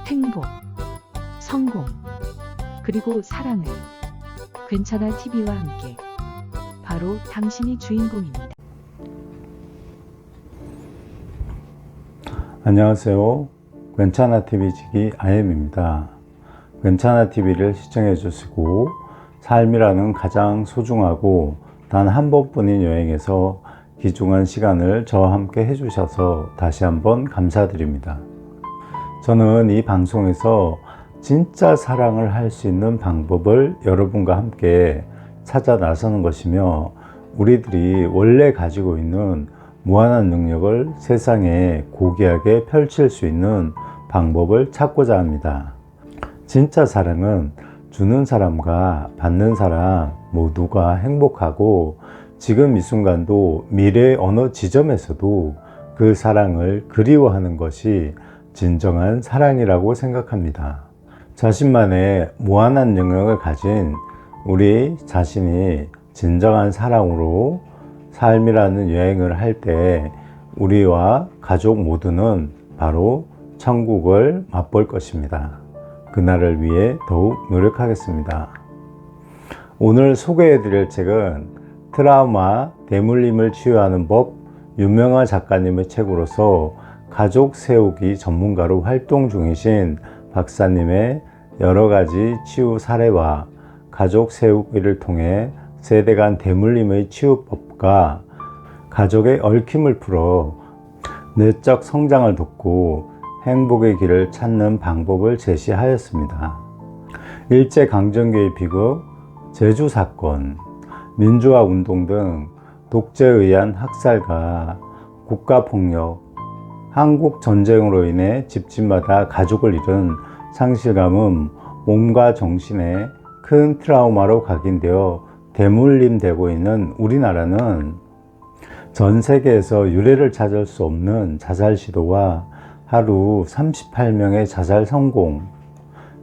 행복, 성공, 그리고 사랑을 괜찮아 TV와 함께 바로 당신이 주인공입니다. 안녕하세요. 괜찮아 TV 지기 IM입니다. 괜찮아 TV를 시청해 주시고 삶이라는 가장 소중하고 단 한 번뿐인 여행에서 귀중한 시간을 저와 함께 해주셔서 다시 한번 감사드립니다. 저는 이 방송에서 진짜 사랑을 할 수 있는 방법을 여러분과 함께 찾아 나서는 것이며, 우리들이 원래 가지고 있는 무한한 능력을 세상에 고귀하게 펼칠 수 있는 방법을 찾고자 합니다. 진짜 사랑은 주는 사람과 받는 사람 모두가 행복하고, 지금 이 순간도 미래의 어느 지점에서도 그 사랑을 그리워하는 것이 진정한 사랑이라고 생각합니다. 자신만의 무한한 능력을 가진 우리 자신이 진정한 사랑으로 삶이라는 여행을 할 때 우리와 가족 모두는 바로 천국을 맛볼 것입니다. 그날을 위해 더욱 노력하겠습니다. 오늘 소개해 드릴 책은 트라우마, 대물림을 치유하는 법, 유명한 작가님의 책으로서 가족 세우기 전문가로 활동 중이신 박사님의 여러 가지 치유 사례와 가족 세우기를 통해 세대 간 대물림의 치유법과 가족의 얽힘을 풀어 내적 성장을 돕고 행복의 길을 찾는 방법을 제시하였습니다. 일제강점기의 비극, 제주사건, 민주화운동 등 독재에 의한 학살과 국가폭력, 한국전쟁으로 인해 집집마다 가족을 잃은 상실감은 몸과 정신에 큰 트라우마로 각인되어 대물림되고 있는 우리나라는 전 세계에서 유례를 찾을 수 없는 자살 시도와 하루 38명의 자살 성공,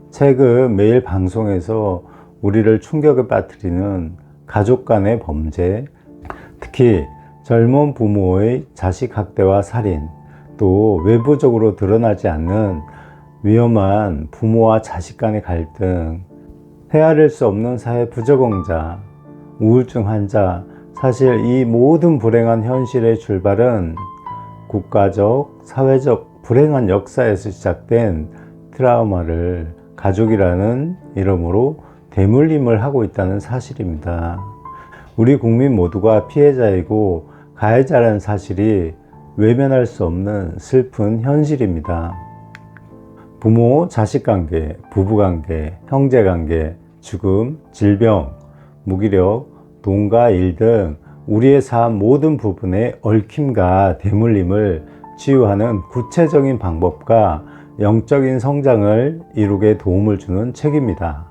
최근 매일 방송에서 우리를 충격에 빠뜨리는 가족 간의 범죄, 특히 젊은 부모의 자식 학대와 살인, 또 외부적으로 드러나지 않는 위험한 부모와 자식 간의 갈등, 헤아릴 수 없는 사회 부적응자, 우울증 환자, 사실 이 모든 불행한 현실의 출발은 국가적, 사회적 불행한 역사에서 시작된 트라우마를 가족이라는 이름으로 대물림을 하고 있다는 사실입니다. 우리 국민 모두가 피해자이고 가해자라는 사실이 외면할 수 없는 슬픈 현실입니다. 부모, 자식 관계, 부부 관계, 형제 관계, 죽음, 질병, 무기력, 돈과 일 등 우리의 삶 모든 부분의 얽힘과 대물림을 치유하는 구체적인 방법과 영적인 성장을 이루게 도움을 주는 책입니다.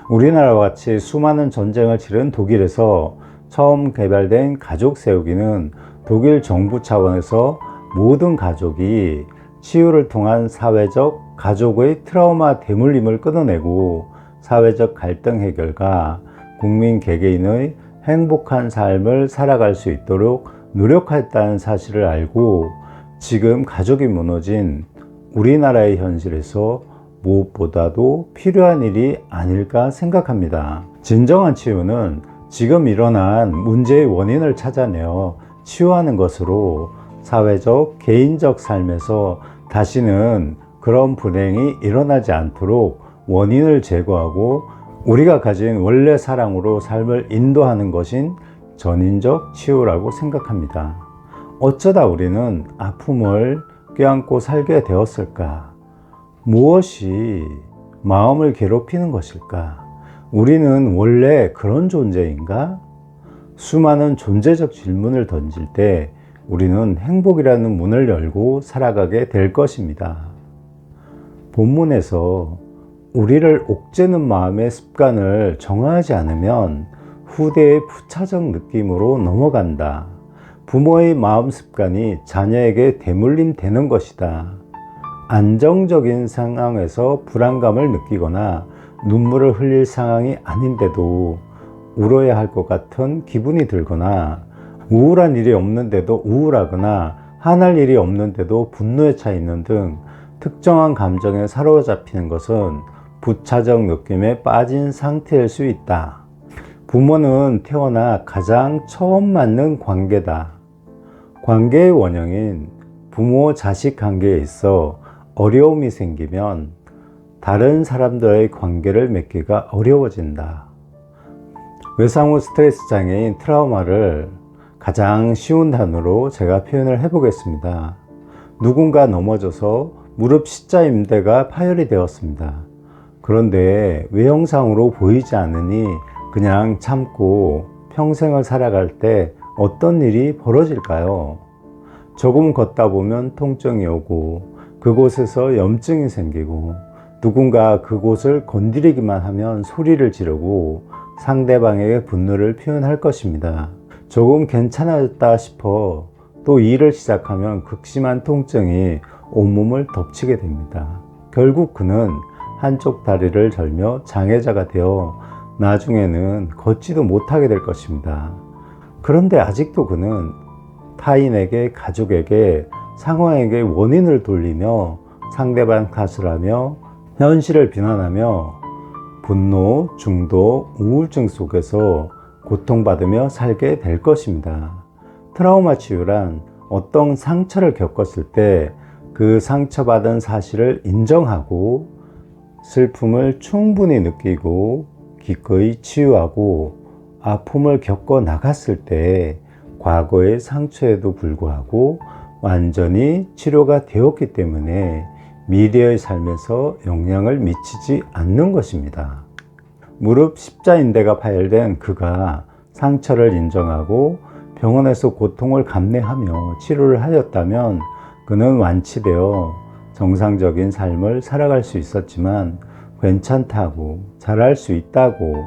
우리나라와 같이 수많은 전쟁을 치른 독일에서 처음 개발된 가족 세우기는 독일 정부 차원에서 모든 가족이 치유를 통한 사회적 가족의 트라우마 대물림을 끊어내고 사회적 갈등 해결과 국민 개개인의 행복한 삶을 살아갈 수 있도록 노력했다는 사실을 알고, 지금 가족이 무너진 우리나라의 현실에서 무엇보다도 필요한 일이 아닐까 생각합니다. 진정한 치유는 지금 일어난 문제의 원인을 찾아내어 치유하는 것으로 사회적, 개인적 삶에서 다시는 그런 불행이 일어나지 않도록 원인을 제거하고 우리가 가진 원래 사랑으로 삶을 인도하는 것인 전인적 치유라고 생각합니다. 어쩌다 우리는 아픔을 껴안고 살게 되었을까? 무엇이 마음을 괴롭히는 것일까? 우리는 원래 그런 존재인가? 수많은 존재적 질문을 던질 때 우리는 행복이라는 문을 열고 살아가게 될 것입니다. 본문에서 우리를 옥죄는 마음의 습관을 정하지 않으면 후대의 부차적 느낌으로 넘어간다. 부모의 마음 습관이 자녀에게 대물림 되는 것이다. 안정적인 상황에서 불안감을 느끼거나 눈물을 흘릴 상황이 아닌데도 울어야 할 것 같은 기분이 들거나, 우울한 일이 없는데도 우울하거나 화날 일이 없는데도 분노에 차 있는 등 특정한 감정에 사로잡히는 것은 부차적 느낌에 빠진 상태일 수 있다. 부모는 태어나 가장 처음 맞는 관계다. 관계의 원형인 부모-자식 관계에 있어 어려움이 생기면 다른 사람들의 관계를 맺기가 어려워진다. 외상후 스트레스 장애인 트라우마를 가장 쉬운 단어로 제가 표현을 해보겠습니다. 누군가 넘어져서 무릎 C자인대가 파열이 되었습니다. 그런데 외형상으로 보이지 않으니 그냥 참고 평생을 살아갈 때 어떤 일이 벌어질까요? 조금 걷다 보면 통증이 오고 그곳에서 염증이 생기고 누군가 그곳을 건드리기만 하면 소리를 지르고 상대방에게 분노를 표현할 것입니다. 조금 괜찮아졌다 싶어 또 일을 시작하면 극심한 통증이 온몸을 덮치게 됩니다. 결국 그는 한쪽 다리를 절며 장애자가 되어 나중에는 걷지도 못하게 될 것입니다. 그런데 아직도 그는 타인에게, 가족에게, 상황에게 원인을 돌리며 상대방 탓을 하며 현실을 비난하며 분노, 중독, 우울증 속에서 고통받으며 살게 될 것입니다. 트라우마 치유란 어떤 상처를 겪었을 때 그 상처받은 사실을 인정하고 슬픔을 충분히 느끼고 기꺼이 치유하고 아픔을 겪어 나갔을 때 과거의 상처에도 불구하고 완전히 치료가 되었기 때문에 미래의 삶에서 영향을 미치지 않는 것입니다. 무릎 십자인대가 파열된 그가 상처를 인정하고 병원에서 고통을 감내하며 치료를 하였다면 그는 완치되어 정상적인 삶을 살아갈 수 있었지만 괜찮다고, 잘할 수 있다고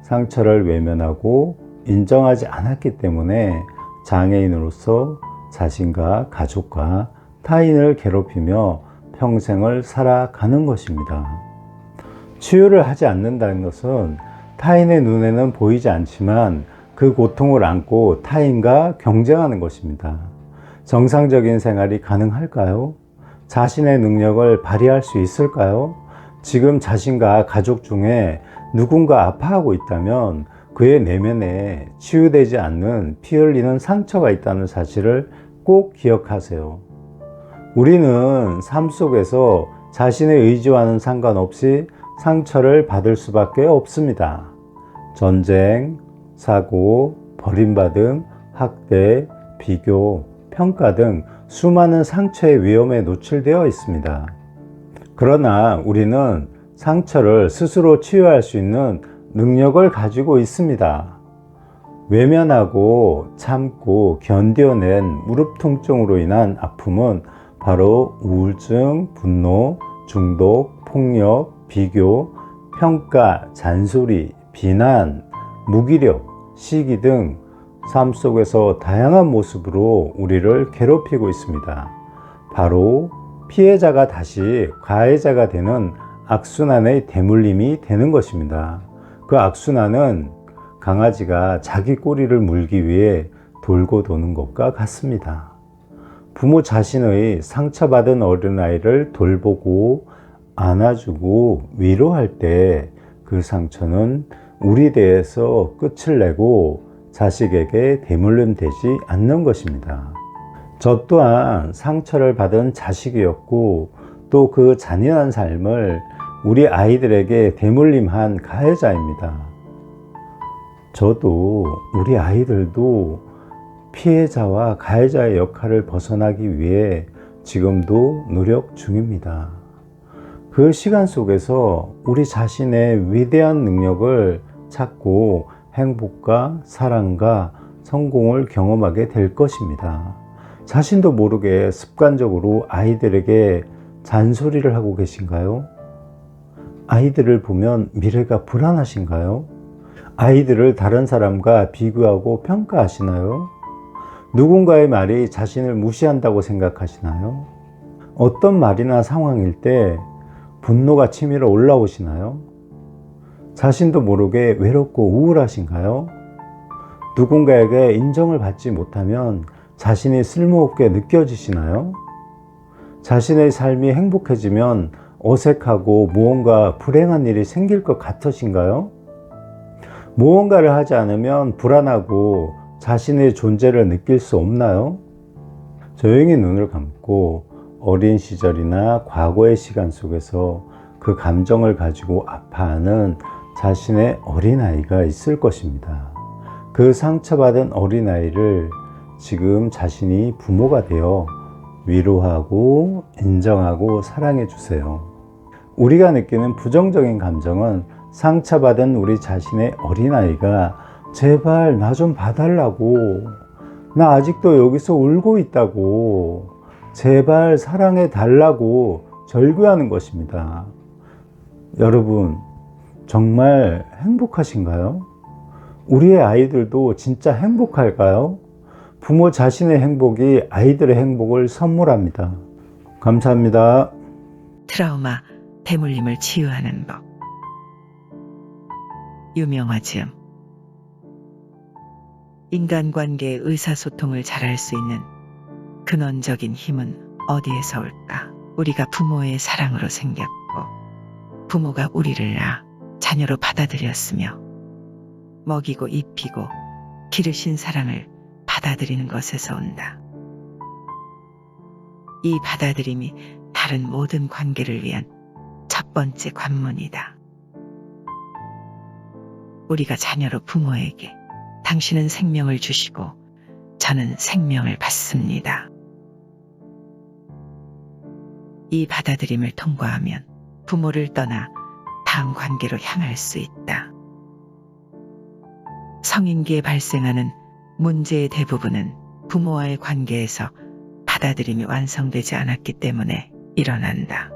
상처를 외면하고 인정하지 않았기 때문에 장애인으로서 자신과 가족과 타인을 괴롭히며 평생을 살아가는 것입니다. 치유를 하지 않는다는 것은 타인의 눈에는 보이지 않지만 그 고통을 안고 타인과 경쟁하는 것입니다. 정상적인 생활이 가능할까요? 자신의 능력을 발휘할 수 있을까요? 지금 자신과 가족 중에 누군가 아파하고 있다면 그의 내면에 치유되지 않는 피 흘리는 상처가 있다는 사실을 꼭 기억하세요. 우리는 삶 속에서 자신의 의지와는 상관없이 상처를 받을 수밖에 없습니다. 전쟁, 사고, 버림받음, 학대, 비교, 평가 등 수많은 상처의 위험에 노출되어 있습니다. 그러나 우리는 상처를 스스로 치유할 수 있는 능력을 가지고 있습니다. 외면하고 참고 견뎌낸 무릎 통증으로 인한 아픔은 바로 우울증, 분노, 중독, 폭력, 비교, 평가, 잔소리, 비난, 무기력, 시기 등 삶 속에서 다양한 모습으로 우리를 괴롭히고 있습니다. 바로 피해자가 다시 가해자가 되는 악순환의 대물림이 되는 것입니다. 그 악순환은 강아지가 자기 꼬리를 물기 위해 돌고 도는 것과 같습니다. 부모 자신의 상처받은 어린아이를 돌보고 안아주고 위로할 때 그 상처는 우리 대에서 끝을 내고 자식에게 대물림되지 않는 것입니다. 저 또한 상처를 받은 자식이었고 또 그 잔인한 삶을 우리 아이들에게 대물림한 가해자입니다. 저도 우리 아이들도 피해자와 가해자의 역할을 벗어나기 위해 지금도 노력 중입니다. 그 시간 속에서 우리 자신의 위대한 능력을 찾고 행복과 사랑과 성공을 경험하게 될 것입니다. 자신도 모르게 습관적으로 아이들에게 잔소리를 하고 계신가요? 아이들을 보면 미래가 불안하신가요? 아이들을 다른 사람과 비교하고 평가하시나요? 누군가의 말이 자신을 무시한다고 생각하시나요? 어떤 말이나 상황일 때 분노가 치밀어 올라오시나요? 자신도 모르게 외롭고 우울하신가요? 누군가에게 인정을 받지 못하면 자신이 쓸모없게 느껴지시나요? 자신의 삶이 행복해지면 어색하고 무언가 불행한 일이 생길 것 같으신가요? 무언가를 하지 않으면 불안하고 자신의 존재를 느낄 수 없나요? 조용히 눈을 감고 어린 시절이나 과거의 시간 속에서 그 감정을 가지고 아파하는 자신의 어린아이가 있을 것입니다. 그 상처받은 어린아이를 지금 자신이 부모가 되어 위로하고 인정하고 사랑해 주세요. 우리가 느끼는 부정적인 감정은 상처받은 우리 자신의 어린아이가 제발 나 좀 봐달라고, 나 아직도 여기서 울고 있다고, 제발 사랑해 달라고 절규하는 것입니다. 여러분, 정말 행복하신가요? 우리의 아이들도 진짜 행복할까요? 부모 자신의 행복이 아이들의 행복을 선물합니다. 감사합니다. 트라우마, 대물림을 치유하는 법. 유명하지음. 인간관계의 의사소통을 잘할 수 있는 근원적인 힘은 어디에서 올까? 우리가 부모의 사랑으로 생겼고 부모가 우리를 낳아 자녀로 받아들였으며 먹이고 입히고 기르신 사랑을 받아들이는 것에서 온다. 이 받아들임이 다른 모든 관계를 위한 첫 번째 관문이다. 우리가 자녀로 부모에게 당신은 생명을 주시고 저는 생명을 받습니다. 이 받아들임을 통과하면 부모를 떠나 다음 관계로 향할 수 있다. 성인기에 발생하는 문제의 대부분은 부모와의 관계에서 받아들임이 완성되지 않았기 때문에 일어난다.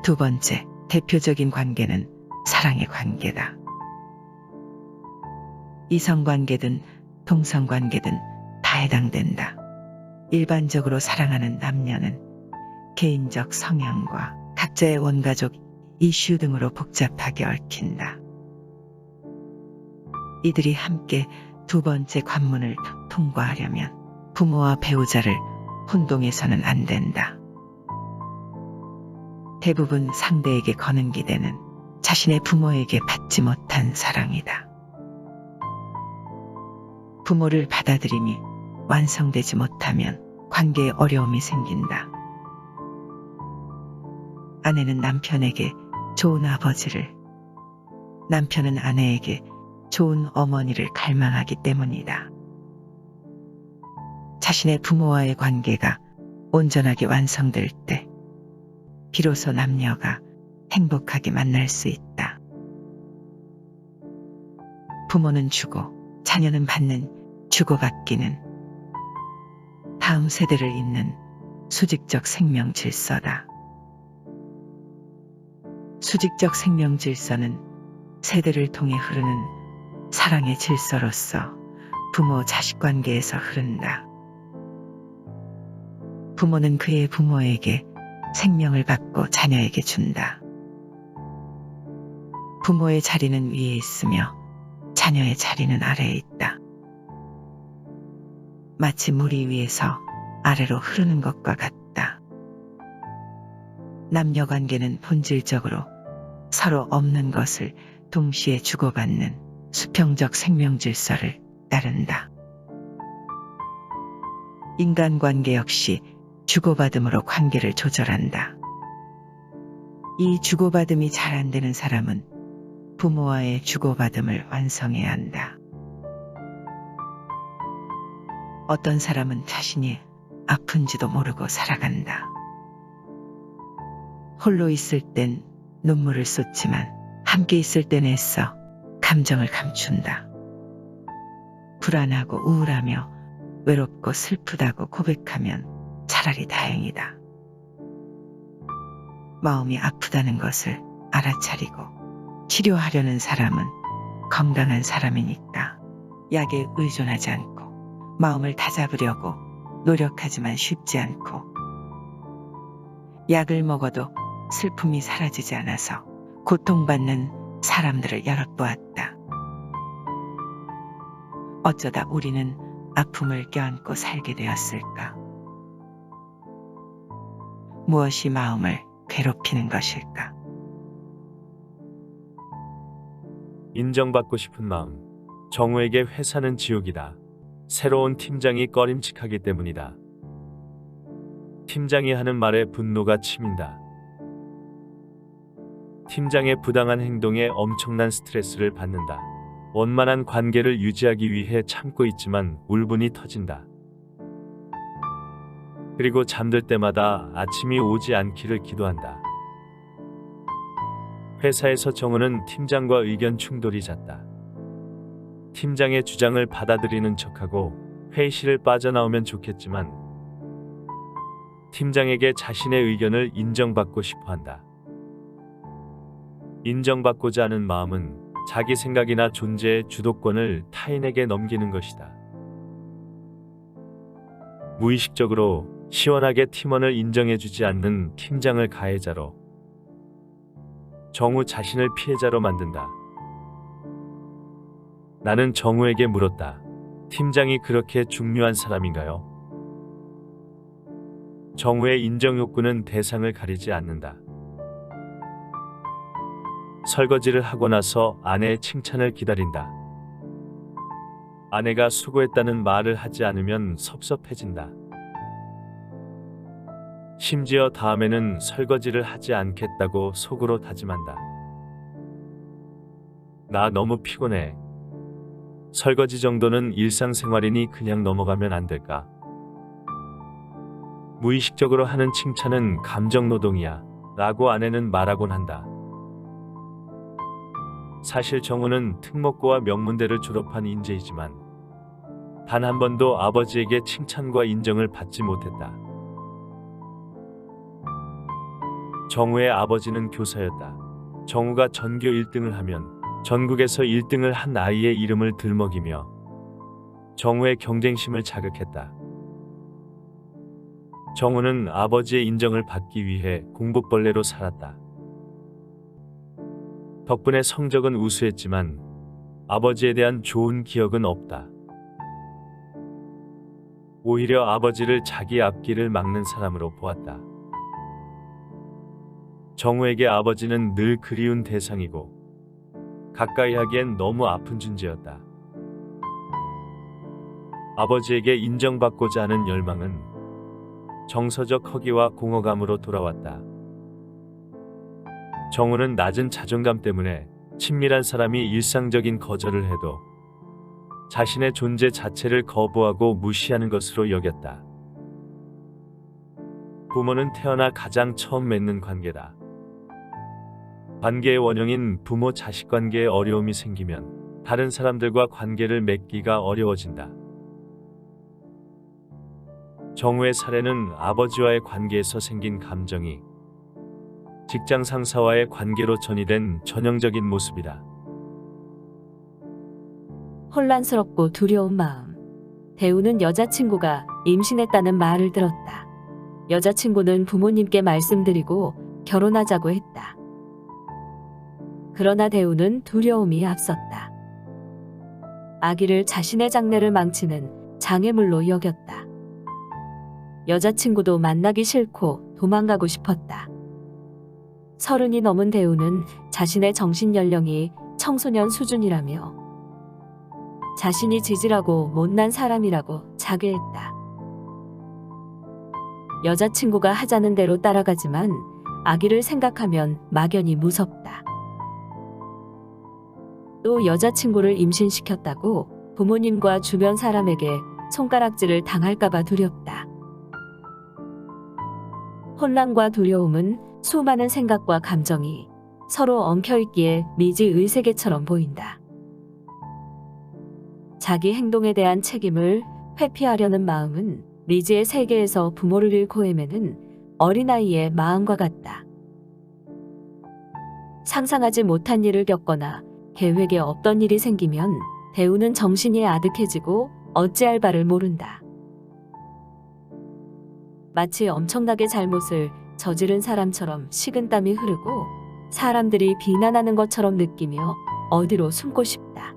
두 번째, 대표적인 관계는 사랑의 관계다. 이성관계든 동성관계든 다 해당된다. 일반적으로 사랑하는 남녀는 개인적 성향과 각자의 원가족 이슈 등으로 복잡하게 얽힌다. 이들이 함께 두 번째 관문을 통과하려면 부모와 배우자를 혼동해서는 안 된다. 대부분 상대에게 거는 기대는 자신의 부모에게 받지 못한 사랑이다. 부모를 받아들임이 완성되지 못하면 관계에 어려움이 생긴다. 아내는 남편에게 좋은 아버지를, 남편은 아내에게 좋은 어머니를 갈망하기 때문이다. 자신의 부모와의 관계가 온전하게 완성될 때 비로소 남녀가 행복하게 만날 수 있다. 부모는 주고 자녀는 받는 주고받기는 다음 세대를 잇는 수직적 생명 질서다. 수직적 생명 질서는 세대를 통해 흐르는 사랑의 질서로서 부모-자식 관계에서 흐른다. 부모는 그의 부모에게 생명을 받고 자녀에게 준다. 부모의 자리는 위에 있으며 자녀의 자리는 아래에 있다. 마치 물이 위에서 아래로 흐르는 것과 같다. 남녀 관계는 본질적으로 서로 없는 것을 동시에 주고받는 수평적 생명 질서를 따른다. 인간관계 역시 주고받음으로 관계를 조절한다. 이 주고받음이 잘 안 되는 사람은 부모와의 주고받음을 완성해야 한다. 어떤 사람은 자신이 아픈지도 모르고 살아간다. 홀로 있을 땐 눈물을 쏟지만 함께 있을 땐 애써 감정을 감춘다. 불안하고 우울하며 외롭고 슬프다고 고백하면 차라리 다행이다. 마음이 아프다는 것을 알아차리고 치료하려는 사람은 건강한 사람이니까 약에 의존하지 않고 마음을 다잡으려고 노력하지만 쉽지 않고 약을 먹어도 슬픔이 사라지지 않아서 고통받는 사람들을 엿보았다. 어쩌다 우리는 아픔을 껴안고 살게 되었을까? 무엇이 마음을 괴롭히는 것일까? 인정받고 싶은 마음. 정우에게 회사는 지옥이다. 새로운 팀장이 꺼림칙하기 때문이다. 팀장이 하는 말에 분노가 치민다. 팀장의 부당한 행동에 엄청난 스트레스를 받는다. 원만한 관계를 유지하기 위해 참고 있지만 울분이 터진다. 그리고 잠들 때마다 아침이 오지 않기를 기도한다. 회사에서 정우는 팀장과 의견 충돌이 잦다. 팀장의 주장을 받아들이는 척하고 회의실을 빠져나오면 좋겠지만 팀장에게 자신의 의견을 인정받고 싶어 한다. 인정받고자 하는 마음은 자기 생각이나 존재의 주도권을 타인에게 넘기는 것이다. 무의식적으로 시원하게 팀원을 인정해주지 않는 팀장을 가해자로, 정우 자신을 피해자로 만든다. 나는 정우에게 물었다. 팀장이 그렇게 중요한 사람인가요? 정우의 인정 욕구는 대상을 가리지 않는다. 설거지를 하고 나서 아내의 칭찬을 기다린다. 아내가 수고했다는 말을 하지 않으면 섭섭해진다. 심지어 다음에는 설거지를 하지 않겠다고 속으로 다짐한다. 나 너무 피곤해. 설거지 정도는 일상생활이니 그냥 넘어가면 안 될까? 무의식적으로 하는 칭찬은 감정노동이야 라고 아내는 말하곤 한다. 사실 정우는 특목고와 명문대를 졸업한 인재이지만 단 한 번도 아버지에게 칭찬과 인정을 받지 못했다. 정우의 아버지는 교사였다. 정우가 전교 1등을 하면 전국에서 1등을 한 아이의 이름을 들먹이며 정우의 경쟁심을 자극했다. 정우는 아버지의 인정을 받기 위해 공부벌레로 살았다. 덕분에 성적은 우수했지만 아버지에 대한 좋은 기억은 없다. 오히려 아버지를 자기 앞길을 막는 사람으로 보았다. 정우에게 아버지는 늘 그리운 대상이고 가까이 하기엔 너무 아픈 존재였다. 아버지에게 인정받고자 하는 열망은 정서적 허기와 공허감으로 돌아왔다. 정우는 낮은 자존감 때문에 친밀한 사람이 일상적인 거절을 해도 자신의 존재 자체를 거부하고 무시하는 것으로 여겼다. 부모는 태어나 가장 처음 맺는 관계다. 관계의 원형인 부모-자식 관계에 어려움이 생기면 다른 사람들과 관계를 맺기가 어려워진다. 정우의 사례는 아버지와의 관계에서 생긴 감정이 직장 상사와의 관계로 전이된 전형적인 모습이다. 혼란스럽고 두려운 마음. 대우는 여자친구가 임신했다는 말을 들었다. 여자친구는 부모님께 말씀드리고 결혼하자고 했다. 그러나 대우는 두려움이 앞섰다. 아기를 자신의 장래를 망치는 장애물로 여겼다. 여자친구도 만나기 싫고 도망가고 싶었다. 30이 넘은 대우는 자신의 정신 연령이 청소년 수준이라며 자신이 지질하고 못난 사람이라고 자괴했다. 여자친구가 하자는 대로 따라가지만 아기를 생각하면 막연히 무섭다. 또 여자친구를 임신시켰다고 부모님과 주변 사람에게 손가락질을 당할까봐 두렵다. 혼란과 두려움은 수많은 생각과 감정이 서로 엉켜있기에 미지의 세계처럼 보인다. 자기 행동에 대한 책임을 회피하려는 마음은 미지의 세계에서 부모를 잃고 헤매는 어린아이의 마음과 같다. 상상하지 못한 일을 겪거나 계획에 없던 일이 생기면 대우는 정신이 아득해지고 어찌할 바를 모른다. 마치 엄청나게 잘못을 저지른 사람처럼 식은땀이 흐르고 사람들이 비난하는 것처럼 느끼며 어디로 숨고 싶다.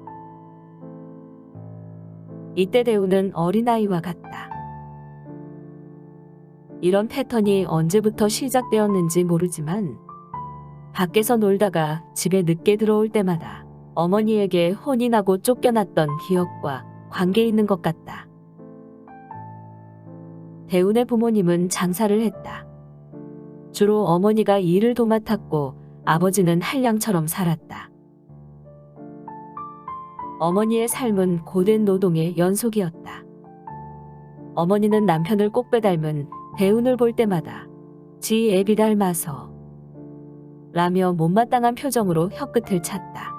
이때 대우는 어린아이와 같다. 이런 패턴이 언제부터 시작되었는지 모르지만 밖에서 놀다가 집에 늦게 들어올 때마다 어머니에게 혼이 나고 쫓겨났던 기억과 관계 있는 것 같다. 대운의 부모님은 장사를 했다. 주로 어머니가 일을 도맡았고 아버지는 한량처럼 살았다. 어머니의 삶은 고된 노동의 연속이었다. 어머니는 남편을 꼭 빼닮은 대운을 볼 때마다 지 애비 닮아서 라며 못마땅한 표정으로 혀끝을 찼다.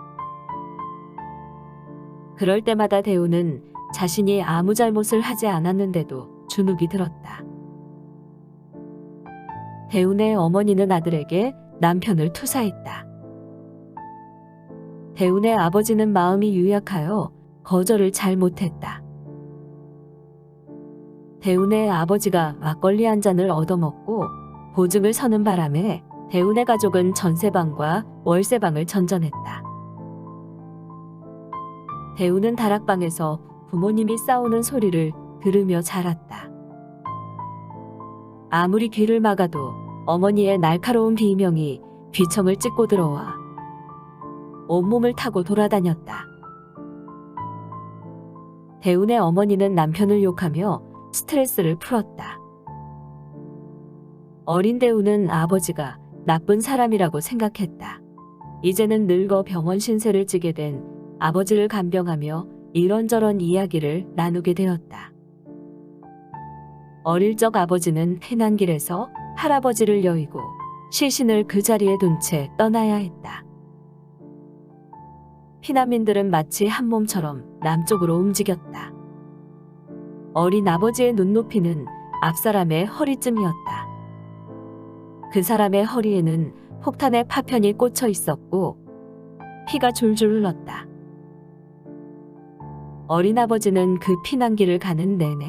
그럴 때마다 대운은 자신이 아무 잘못을 하지 않았는데도 주눅이 들었다. 대운의 어머니는 아들에게 남편을 투사했다. 대운의 아버지는 마음이 유약하여 거절을 잘 못했다. 대운의 아버지가 막걸리 한 잔을 얻어먹고 보증을 서는 바람에 대운의 가족은 전세방과 월세방을 전전했다. 대운은 다락방에서 부모님이 싸우는 소리를 들으며 자랐다. 아무리 귀를 막아도 어머니의 날카로운 비명이 귀청을 찢고 들어와 온몸을 타고 돌아다녔다. 대운의 어머니는 남편을 욕하며 스트레스를 풀었다. 어린 대운은 아버지가 나쁜 사람이라고 생각했다. 이제는 늙어 병원 신세를 지게 된 아버지를 간병하며 이런저런 이야기를 나누게 되었다. 어릴 적 아버지는 해난길에서 할아버지를 여의고 시신을 그 자리에 둔 채 떠나야 했다. 피난민들은 마치 한 몸처럼 남쪽으로 움직였다. 어린 아버지의 눈높이는 앞사람의 허리쯤이었다. 그 사람의 허리에는 폭탄의 파편이 꽂혀 있었고 피가 줄줄 흘렀다. 어린 아버지는 그 피난길을 가는 내내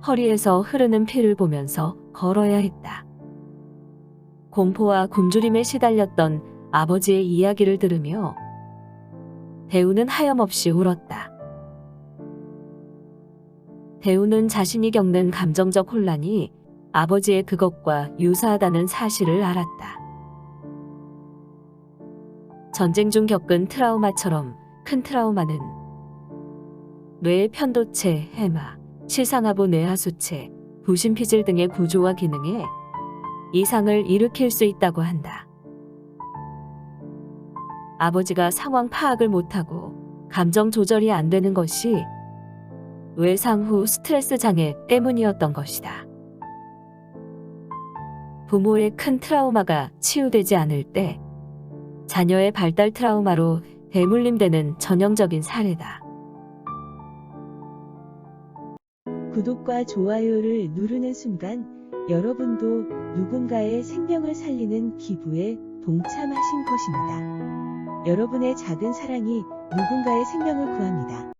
허리에서 흐르는 피를 보면서 걸어야 했다. 공포와 굶주림에 시달렸던 아버지의 이야기를 들으며 대우는 하염없이 울었다. 대우는 자신이 겪는 감정적 혼란이 아버지의 그것과 유사하다는 사실을 알았다. 전쟁 중 겪은 트라우마처럼 큰 트라우마는 뇌의 편도체, 해마, 시상하부 뇌하수체, 부신피질 등의 구조와 기능에 이상을 일으킬 수 있다고 한다. 아버지가 상황 파악을 못하고 감정 조절이 안 되는 것이 외상 후 스트레스 장애 때문이었던 것이다. 부모의 큰 트라우마가 치유되지 않을 때 자녀의 발달 트라우마로 대물림되는 전형적인 사례다. 구독과 좋아요를 누르는 순간 여러분도 누군가의 생명을 살리는 기부에 동참하신 것입니다. 여러분의 작은 사랑이 누군가의 생명을 구합니다.